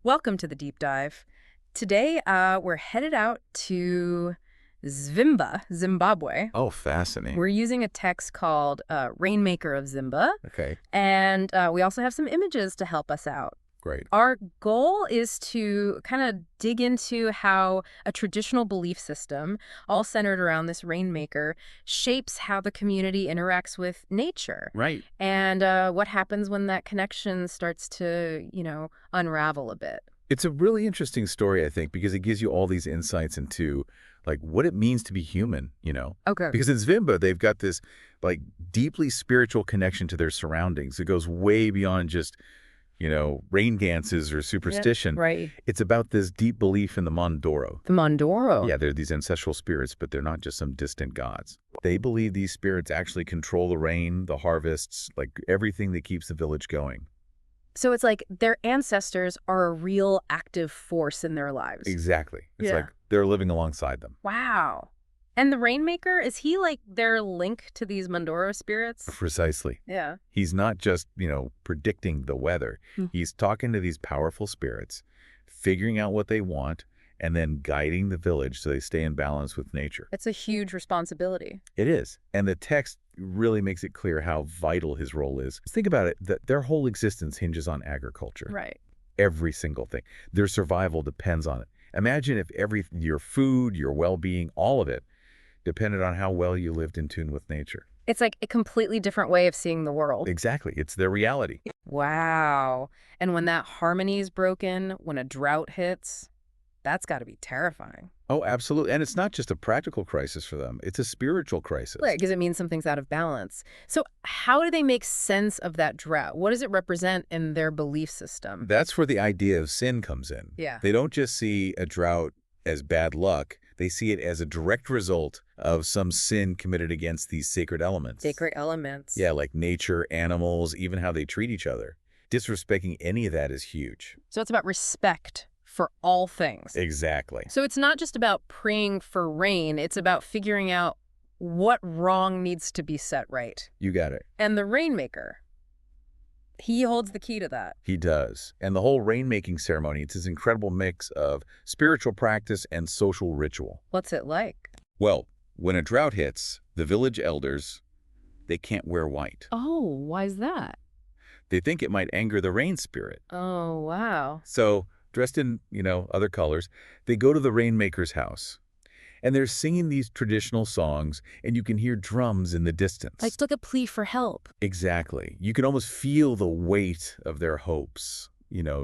Welcome to the deep dive. Today, we're headed out to Zvimba, Zimbabwe. Oh, fascinating. We're using a text called Rainmaker of Zimba, Okay, and we also have some images to help us out. great. Our goal is to kind of dig into how a traditional belief system, all centered around this rainmaker, shapes how the community interacts with nature. Right. And what happens when that connection starts to, unravel a bit. It's a really interesting story, I think, because it gives you all these insights into like what it means to be human. Okay. Because in Zvimba, they've got this like deeply spiritual connection to their surroundings. It goes way beyond just rain dances or superstition. Right. It's about this deep belief in the Mondoro. The Mondoro. Yeah, they're these ancestral spirits, but they're not just some distant gods. They believe these spirits actually control the rain, the harvests, like everything that keeps the village going. So it's like their ancestors are a real active force in their lives. Exactly. It's Yeah. like they're living alongside them. Wow. And the Rainmaker, is he like their link to these Mondoro spirits? Precisely. Yeah. He's not just predicting the weather. Hmm. He's talking to these powerful spirits, figuring out what they want, and then guiding the village so they stay in balance with nature. It's a huge responsibility. It is. And the text really makes it clear how vital his role is. Think about it, that their whole existence hinges on agriculture. Right. Every single thing. Their survival depends on it. Imagine if your food, your well-being, all of it depended on how well you lived in tune with nature. It's like a completely different way of seeing the world. Exactly. It's their reality. Wow. And when that harmony is broken, when a drought hits, that's got to be terrifying. Oh, absolutely. And it's not just a practical crisis for them. It's a spiritual crisis. Right, because it means something's out of balance. So how do they make sense of that drought? What does it represent in their belief system? That's where the idea of sin comes in. Yeah. They don't just see a drought as bad luck. They see it as a direct result of some sin committed against these sacred elements. Sacred elements. Yeah, like nature, animals, even how they treat each other. Disrespecting any of that is huge. So it's about respect for all things. Exactly. So it's not just about praying for rain. It's about figuring out what wrong needs to be set right. You got it. And the Rainmaker, he holds the key to that. He does. And the whole rainmaking ceremony, it's this incredible mix of spiritual practice and social ritual. What's it like? Well, when a drought hits, the village elders, they can't wear white. Oh, why's that? They think it might anger the rain spirit. Oh, wow. So, dressed in other colors, they go to the rainmaker's house. And they're singing these traditional songs, and you can hear drums in the distance. Like a plea for help. Exactly. You can almost feel the weight of their hopes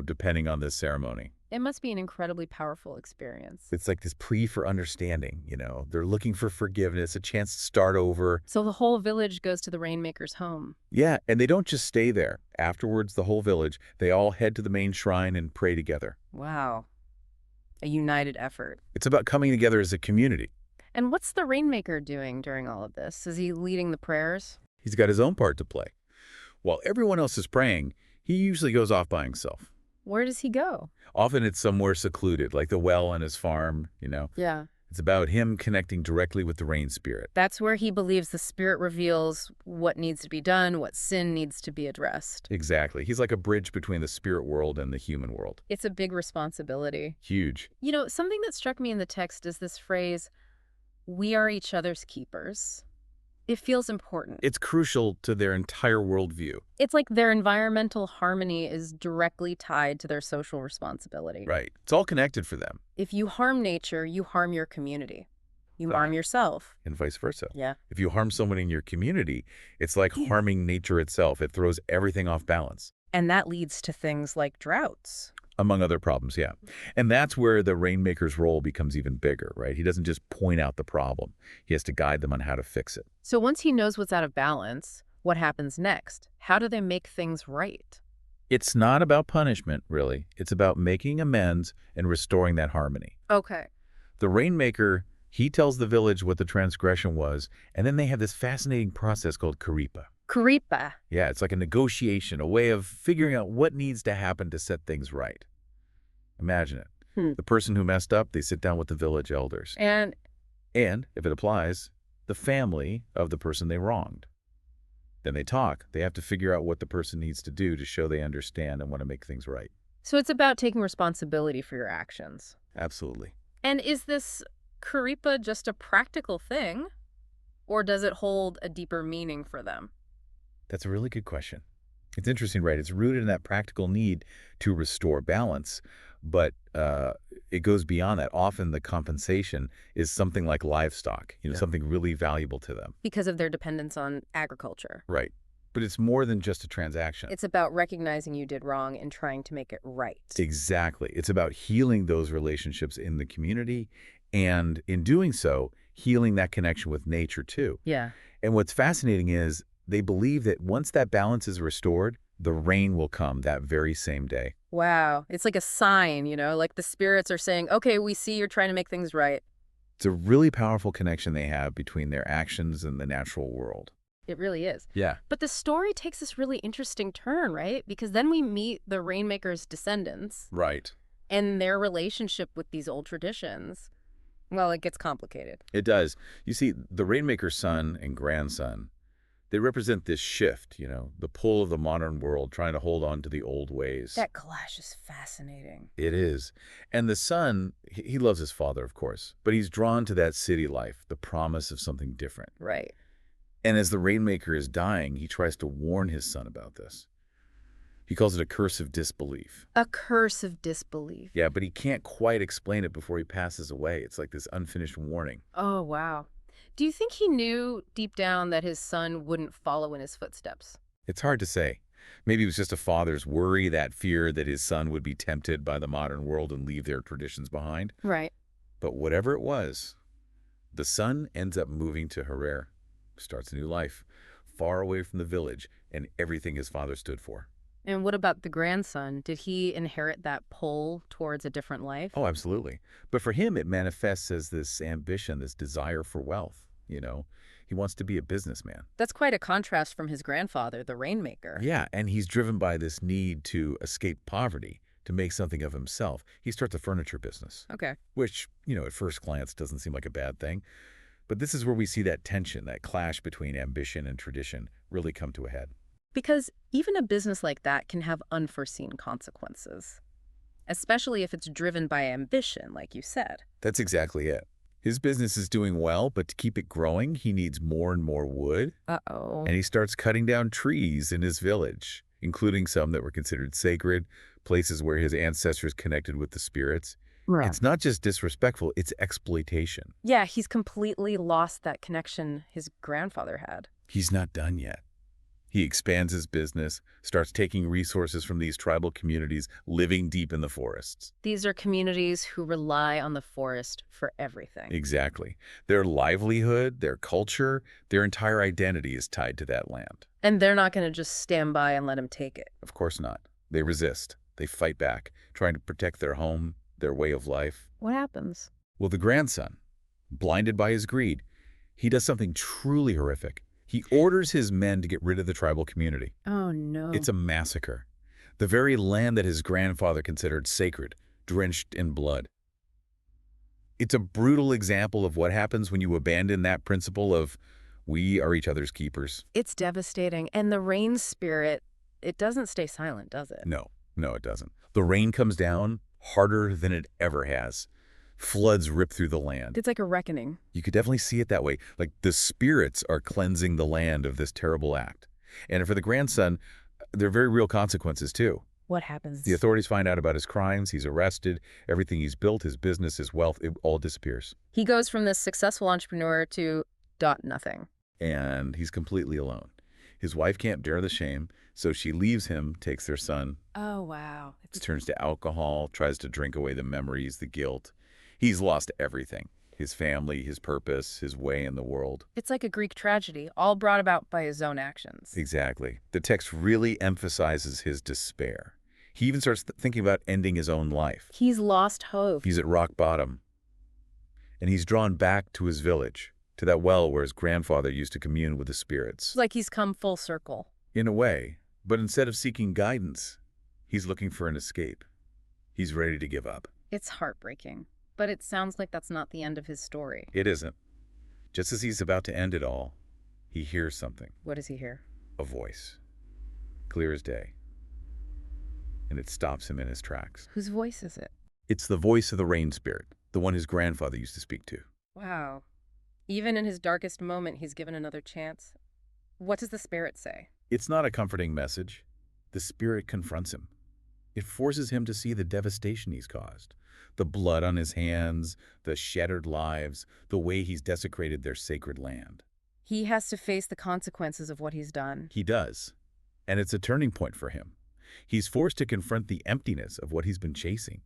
depending on this ceremony. It must be an incredibly powerful experience. It's like this plea for understanding. They're looking for forgiveness, a chance to start over. So the whole village goes to the Rainmaker's home. Yeah, and they don't just stay there. Afterwards, the whole village, they all head to the main shrine and pray together. Wow. A united effort. It's about coming together as a community. And what's the Rainmaker doing during all of this? Is he leading the prayers? He's got his own part to play. While everyone else is praying, he usually goes off by himself. Where does he go? Often it's somewhere secluded, like the well on his farm. Yeah. It's about him connecting directly with the rain spirit. That's where he believes the spirit reveals what needs to be done, what sin needs to be addressed. Exactly. He's like a bridge between the spirit world and the human world. It's a big responsibility. Huge. Something that struck me in the text is this phrase, "We are each other's keepers." It feels important. It's crucial to their entire worldview. It's like their environmental harmony is directly tied to their social responsibility. Right. It's all connected for them. If you harm nature, you harm your community. You Right. harm yourself. And vice versa. Yeah. If you harm someone in your community, it's like harming nature itself. It throws everything off balance. And that leads to things like droughts. Among other problems, yeah. And that's where the rainmaker's role becomes even bigger, right? He doesn't just point out the problem. He has to guide them on how to fix it. So once he knows what's out of balance, what happens next? How do they make things right? It's not about punishment, really. It's about making amends and restoring that harmony. Okay. The rainmaker, he tells the village what the transgression was, and then they have this fascinating process called Karipa. Karipa. Yeah, it's like a negotiation, a way of figuring out what needs to happen to set things right. Imagine it. The person who messed up, they sit down with the village elders. And And, if it applies, the family of the person they wronged. Then they talk. They have to figure out what the person needs to do to show they understand and want to make things right. So it's about taking responsibility for your actions. Absolutely. And is this Kuripa just a practical thing, or does it hold a deeper meaning for them? That's a really good question. It's interesting, right? It's rooted in that practical need to restore balance, but it goes beyond that. Often the compensation is something like livestock, Yeah. something really valuable to them. Because of their dependence on agriculture. Right. But it's more than just a transaction. It's about recognizing you did wrong and trying to make it right. Exactly. It's about healing those relationships in the community, and in doing so, healing that connection with nature too. Yeah. And what's fascinating is they believe that once that balance is restored, the rain will come that very same day. Wow. It's like a sign, like the spirits are saying, okay, we see you're trying to make things right. It's a really powerful connection they have between their actions and the natural world. It really is. Yeah. But the story takes this really interesting turn, right? Because then we meet the Rainmaker's descendants Right. and their relationship with these old traditions. Well, it gets complicated. It does. You see, the Rainmaker's son and grandson, they represent this shift, the pull of the modern world trying to hold on to the old ways. That clash is fascinating. It is. And the son, he loves his father, of course, but he's drawn to that city life, the promise of something different. Right. And as the Rainmaker is dying, he tries to warn his son about this. He calls it a curse of disbelief. A curse of disbelief. Yeah, but he can't quite explain it before he passes away. It's like this unfinished warning. Oh, wow. Do you think he knew deep down that his son wouldn't follow in his footsteps? It's hard to say. Maybe it was just a father's worry, that fear that his son would be tempted by the modern world and leave their traditions behind. Right. But whatever it was, the son ends up moving to Harar, starts a new life, far away from the village and everything his father stood for. And what about the grandson? Did he inherit that pull towards a different life? Oh, absolutely. But for him, it manifests as this ambition, this desire for wealth. He wants to be a businessman. That's quite a contrast from his grandfather, the Rainmaker. Yeah, and he's driven by this need to escape poverty, to make something of himself. He starts a furniture business, Okay. which, at first glance doesn't seem like a bad thing. But this is where we see that tension, that clash between ambition and tradition really come to a head. Because even a business like that can have unforeseen consequences, especially if it's driven by ambition, like you said. That's exactly it. His business is doing well, but to keep it growing, he needs more and more wood. Uh-oh. And he starts cutting down trees in his village, including some that were considered sacred, places where his ancestors connected with the spirits. Right. It's not just disrespectful, it's exploitation. Yeah, he's completely lost that connection his grandfather had. He's not done yet. He expands his business, starts taking resources from these tribal communities living deep in the forests. These are communities who rely on the forest for everything. Exactly. Their livelihood, their culture, their entire identity is tied to that land. And they're not going to just stand by and let him take it. Of course not. They resist. They fight back, trying to protect their home, their way of life. What happens? Well, the grandson, blinded by his greed, he does something truly horrific. He orders his men to get rid of the tribal community. Oh, no. It's a massacre. The very land that his grandfather considered sacred, drenched in blood. It's a brutal example of what happens when you abandon that principle of we are each other's keepers. It's devastating. And the rain spirit, it doesn't stay silent, does it? No, it doesn't. The rain comes down harder than it ever has. Floods rip through the land. It's like a reckoning. You could definitely see it that way. Like the spirits are cleansing the land of this terrible act. And for the grandson, there are very real consequences too. What happens? The authorities find out about his crimes. He's arrested. Everything he's built, his business, his wealth, it all disappears. He goes from this successful entrepreneur to nothing. And he's completely alone. His wife can't bear the shame, so she leaves him, takes their son. Oh, wow. Turns to alcohol, tries to drink away the memories, the guilt. He's lost everything. His family, his purpose, his way in the world. It's like a Greek tragedy, all brought about by his own actions. Exactly. The text really emphasizes his despair. He even starts thinking about ending his own life. He's lost hope. He's at rock bottom. And he's drawn back to his village, to that well where his grandfather used to commune with the spirits. It's like he's come full circle. In a way, but instead of seeking guidance, he's looking for an escape. He's ready to give up. It's heartbreaking. But it sounds like that's not the end of his story. It isn't. Just as he's about to end it all, he hears something. What does he hear? A voice. Clear as day. and it stops him in his tracks. Whose voice is it? It's the voice of the rain spirit, the one his grandfather used to speak to. Wow. Even in his darkest moment, he's given another chance. What does the spirit say? It's not a comforting message. The spirit confronts him. It forces him to see the devastation he's caused. The blood on his hands, the shattered lives, the way he's desecrated their sacred land. He has to face the consequences of what he's done. He does. And it's a turning point for him. He's forced to confront the emptiness of what he's been chasing.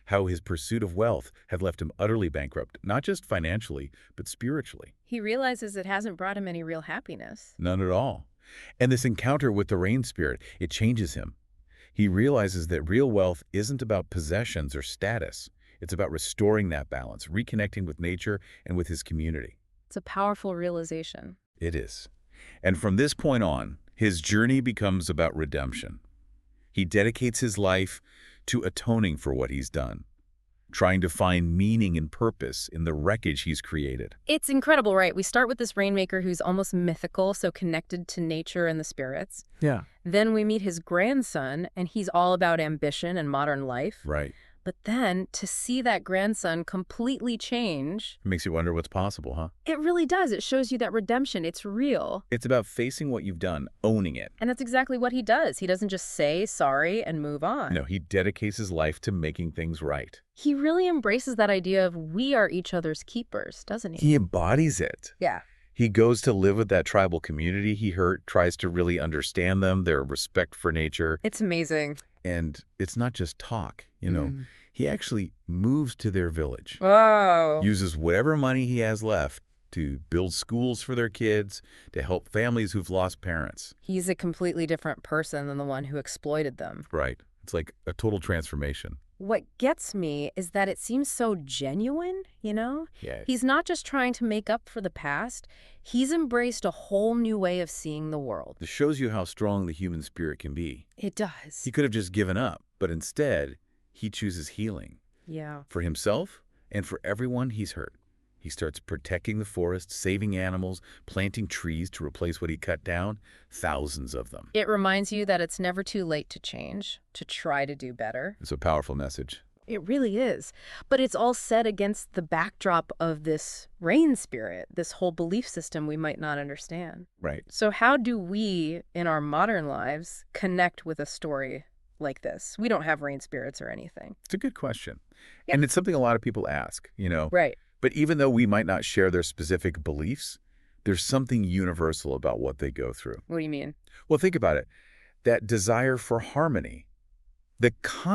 How his pursuit of wealth had left him utterly bankrupt, not just financially, but spiritually. He realizes it hasn't brought him any real happiness. None at all. And this encounter with the rain spirit, it changes him. He realizes that real wealth isn't about possessions or status. It's about restoring that balance, reconnecting with nature and with his community. It's a powerful realization. It is. And from this point on, his journey becomes about redemption. He dedicates his life to atoning for what he's done, trying to find meaning and purpose in the wreckage he's created. It's incredible, right? We start with this Rainmaker who's almost mythical, so connected to nature and the spirits. Yeah. Then we meet his grandson, and he's all about ambition and modern life. Right. But then to see that grandson completely change, It makes you wonder what's possible, huh? it really does. It shows you that redemption, it's real. It's about facing what you've done, owning it. And that's exactly what he does. He doesn't just say sorry and move on. No, he dedicates his life to making things right. He really embraces that idea of we are each other's keepers, doesn't he? He embodies it. Yeah. He goes to live with that tribal community he hurt, tries to really understand them, their respect for nature. It's amazing. And it's not just talk, He actually moves to their village, Whoa. uses whatever money he has left to build schools for their kids, to help families who've lost parents. He's a completely different person than the one who exploited them. Right. It's like a total transformation. What gets me is that it seems so genuine, Yeah. He's not just trying to make up for the past. He's embraced a whole new way of seeing the world. This shows you how strong the human spirit can be. It does. He could have just given up, but instead, he chooses healing. Yeah. For himself and for everyone he's hurt. He starts protecting the forest, saving animals, planting trees to replace what he cut down, thousands of them. It reminds you that it's never too late to change, to try to do better. It's a powerful message. It really is. But it's all set against the backdrop of this rain spirit, this whole belief system we might not understand. Right. So how do we, in our modern lives, connect with a story like this? We don't have rain spirits or anything. It's a good question. Yeah. And it's something a lot of people ask, Right. But even though we might not share their specific beliefs, there's something universal about what they go through. What do you mean? Well, think about it. That desire for harmony, the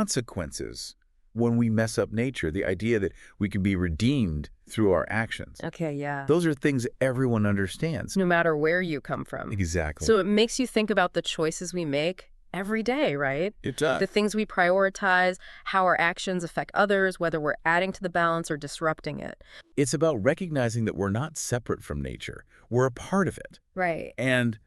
consequences when we mess up nature, the idea that we can be redeemed through our actions. Okay, yeah. Those are things everyone understands. No matter where you come from. Exactly. So it makes you think about the choices we make every day, right? It does. The things we prioritize, how our actions affect others, whether we're adding to the balance or disrupting it. It's about recognizing that we're not separate from nature. We're a part of it. Right. And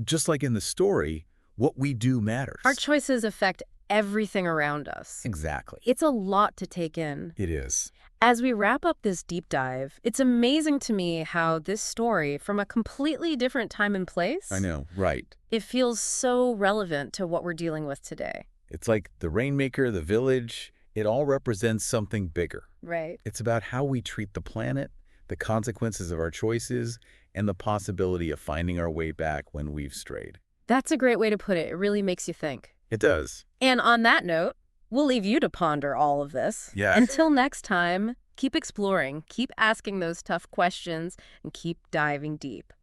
just like in the story, what we do matters. Our choices affect everything around us. Exactly. It's a lot to take in. It is. As we wrap up this deep dive, it's amazing to me how this story, from a completely different time and place, I know, right. it feels so relevant to what we're dealing with today. It's like the Rainmaker, the village, it all represents something bigger. Right. It's about how we treat the planet, the consequences of our choices, and the possibility of finding our way back when we've strayed. That's a great way to put it. It really makes you think. It does. And on that note, we'll leave you to ponder all of this. Yes. Until next time, keep exploring, keep asking those tough questions, and keep diving deep.